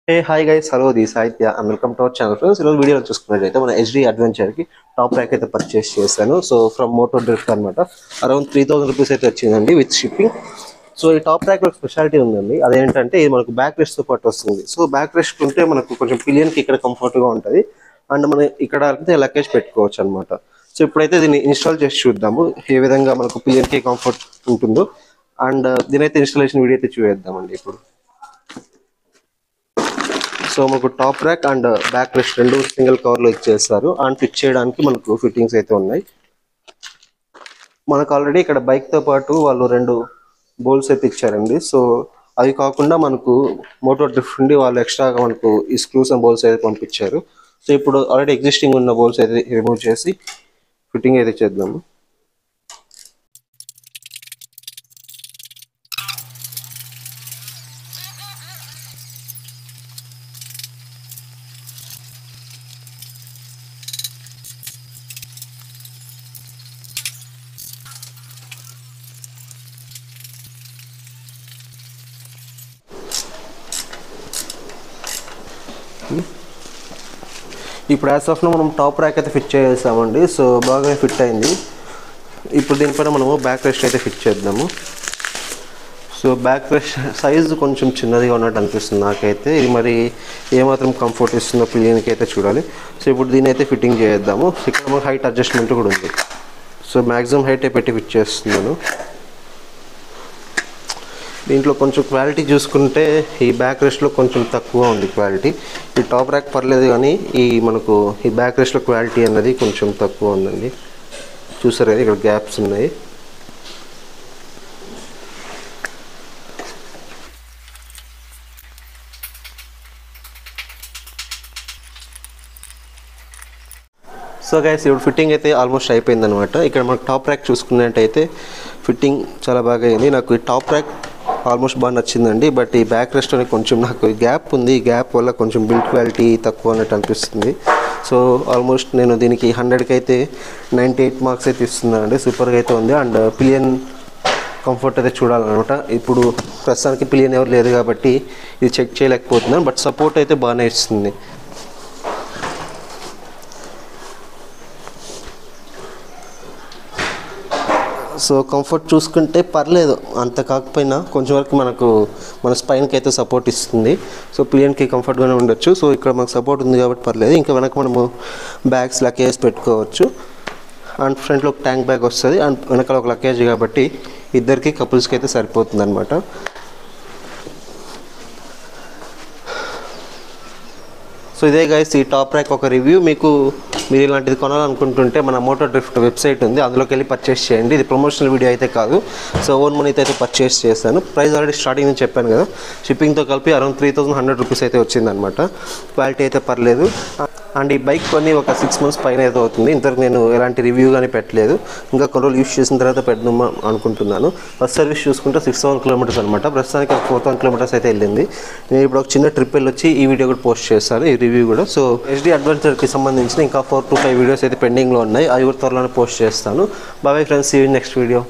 Hey, hi guys, hello, this is Saitya and welcome to our channel. Friends, ఈరోజు వీడియోలో చూసుకున్నట్లయితే మన HD అడ్వెంచర్కి top rack అయితే purchase చేశాను. సో ఫ్రమ్ మోటో డ్రిఫ్ట్ అనమాట. అరౌండ్ 3000 రూపీస్ అయితే వచ్చిందండి విత్ షిప్పింగ్. సో ఈ టాప్ ర్యాక్ ఒక స్పెషాలిటీ ఉందండి. అదేంటంటే ఇది మనకు బ్యాక్ రెస్ట్తో పాటు వస్తుంది. సో బ్యాక్ రెస్ట్ ఉంటే మనకు కొంచెం పిలియన్కి ఇక్కడ కంఫర్ట్గా ఉంటుంది అండ్ మనం ఇక్కడ అయితే లగేజ్ పెట్టుకోవచ్చు అనమాట. సో ఇప్పుడైతే దీన్ని ఇన్స్టాల్ చేసి చూద్దాము ఏ విధంగా మనకు పిలియన్కి కంఫర్ట్ ఉంటుందో అండ్ దీనైతే ఇన్స్టాలేషన్ వీడియో అయితే చూద్దామండి ఇప్పుడు. సో మనకు top rack and back rest రెండు సింగిల్ కవర్లో ఇచ్చేస్తారు అండ్ ఫిట్ చేయడానికి మనకు ఫిట్టింగ్స్ అయితే ఉన్నాయి. మనకు ఆల్రెడీ ఇక్కడ బైక్తో పాటు వాళ్ళు రెండు బోల్స్ అయితే ఇచ్చారండి. సో అవి కాకుండా మనకు మోటో డ్రిఫ్ట్ నుండి వాళ్ళు ఎక్స్ట్రాగా మనకు ఈ స్క్రూస్ అండ్ బోల్స్ అయితే పంపించారు. సో ఇప్పుడు ఆల్రెడీ ఎగ్జిస్టింగ్ ఉన్న బోల్స్ అయితే రిమూవ్ చేసి ఫిట్టింగ్ అయితే చేద్దాము. ఇప్పుడు యాజ్ ఆఫ్ మనం టాప్ ర్యాక్ అయితే ఫిట్ చేసామండి. సో బాగా ఫిట్ అయింది. ఇప్పుడు దీనిపైన మనము బ్యాక్ రెస్ట్ అయితే ఫిట్ చేద్దాము. సో బ్యాక్ రెస్ట్ సైజు కొంచెం చిన్నదిగా ఉన్నట్టు అనిపిస్తుంది నాకైతే. ఇది మరి ఏమాత్రం కంఫర్ట్ ఇస్తుందో పిలియన్కి అయితే చూడాలి. సో ఇప్పుడు దీని అయితే ఫిట్టింగ్ చేద్దాము. ఇక్కడ మనకు హైట్ అడ్జస్ట్మెంట్ కూడా ఉంది. సో మ్యాక్సిమం హైట్ పెట్టి ఫిట్ చేస్తున్నాను. దీంట్లో కొంచెం క్వాలిటీ చూసుకుంటే ఈ బ్యాక్ రెస్ట్లో కొంచెం తక్కువ ఉంది క్వాలిటీ. ఈ టాప్ ర్యాక్ పర్లేదు కానీ మనకు ఈ బ్యాక్ రెస్ట్లో క్వాలిటీ అన్నది కొంచెం తక్కువ ఉందండి. చూసారు కదా ఇక్కడ గ్యాప్స్ ఉన్నాయి. సో గైస్ ఇప్పుడు ఫిట్టింగ్ అయితే ఆల్మోస్ట్ అయిపోయింది అనమాట. ఇక్కడ మనకు టాప్ ర్యాక్ చూసుకున్నట్టయితే ఫిట్టింగ్ చాలా బాగా అయింది. నాకు ఈ టాప్ ర్యాక్ ఆల్మోస్ట్ బాగా నచ్చిందండి. బట్ ఈ బ్యాక్ రెస్ట్ అనేది కొంచెం నాకు గ్యాప్ ఉంది. ఈ గ్యాప్ వల్ల కొంచెం బిల్డ్ క్వాలిటీ తక్కువ అన్నట్టు అనిపిస్తుంది. సో ఆల్మోస్ట్ నేను దీనికి 100కి అయితే 98 మార్క్స్ అయితే ఇస్తున్నానండి. సూపర్గా అయితే ఉంది అండ్ పిలియన్ కంఫర్ట్ అయితే చూడాలన్నమాట. ఇప్పుడు ప్రస్తుతానికి పిలియన్ ఎవరు లేదు కాబట్టి ఇది చెక్ చేయలేకపోతున్నాను. బట్ సపోర్ట్ అయితే బాగానే ఇస్తుంది. సో కంఫర్ట్ చూసుకుంటే పర్లేదు, అంత కాకపోయినా కొంచెం వరకు మనకు మన స్పైన్కి అయితే సపోర్ట్ ఇస్తుంది. సో పిలియన్కి కంఫర్ట్గానే ఉండొచ్చు. సో ఇక్కడ మనకు సపోర్ట్ ఉంది కాబట్టి పర్లేదు. ఇంకా వెనక మనము బ్యాగ్స్ లగేజ్ పెట్టుకోవచ్చు అండ్ ఫ్రంట్లో ఒక ట్యాంక్ బ్యాగ్ వస్తుంది అండ్ వెనకాల ఒక లగేజ్ కాబట్టి ఇద్దరికి కపుల్స్కి అయితే సరిపోతుంది అనమాట. సో ఇదే గైస్ ఈ టాప్ ర్యాక్ ఒక రివ్యూ. మీరు ఇలాంటిది కొనాలనుకుంటుంటే మన మోటో డ్రిఫ్ట్ వెబ్సైట్ ఉంది, అందులోకి వెళ్ళి పర్చేస్ చేయండి. ఇది ప్రమోషనల్ వీడియో అయితే కాదు. సో ఓన్ మనీతో అయితే పర్చేస్ చేశాను. ప్రైస్ ఆల్రెడీ స్టార్టింగ్ నుంచి చెప్పాను కదా. షిప్పింగ్తో కలిపి అరౌండ్ 3100 రూపీస్ అయితే వచ్చిందనమాట. క్వాలిటీ అయితే పర్లేదు అండ్ ఈ బైక్ కొని ఒక 6 months పైన అయితే అవుతుంది. ఇంతవరకు నేను ఎలాంటి రివ్యూ కానీ పెట్టలేదు. ఇంకా కొన్ని రోజులు యూస్ చేసిన తర్వాత పెడదామా అనుకుంటున్నాను. ఫస్ట్ సర్వీస్ చూసుకుంటే 6000 kilometers అనమాట. ప్రస్తుతానికి 4000 kilometers అయితే వెళ్ళింది. నేను ఇప్పుడు ఒక చిన్న ట్రిప్ వెళ్ళొచ్చి ఈ వీడియో కూడా పోస్ట్ చేస్తాను, ఈ రివ్యూ కూడా. సో హెచ్డి అడ్వెంచర్కి సంబంధించిన ఇంకా 4 to 5 వీడియోస్ అయితే పెండింగ్లో ఉన్నాయి. అవి కూడా త్వరలోనే పోస్ట్ చేస్తాను. Bye friends, see you in next video.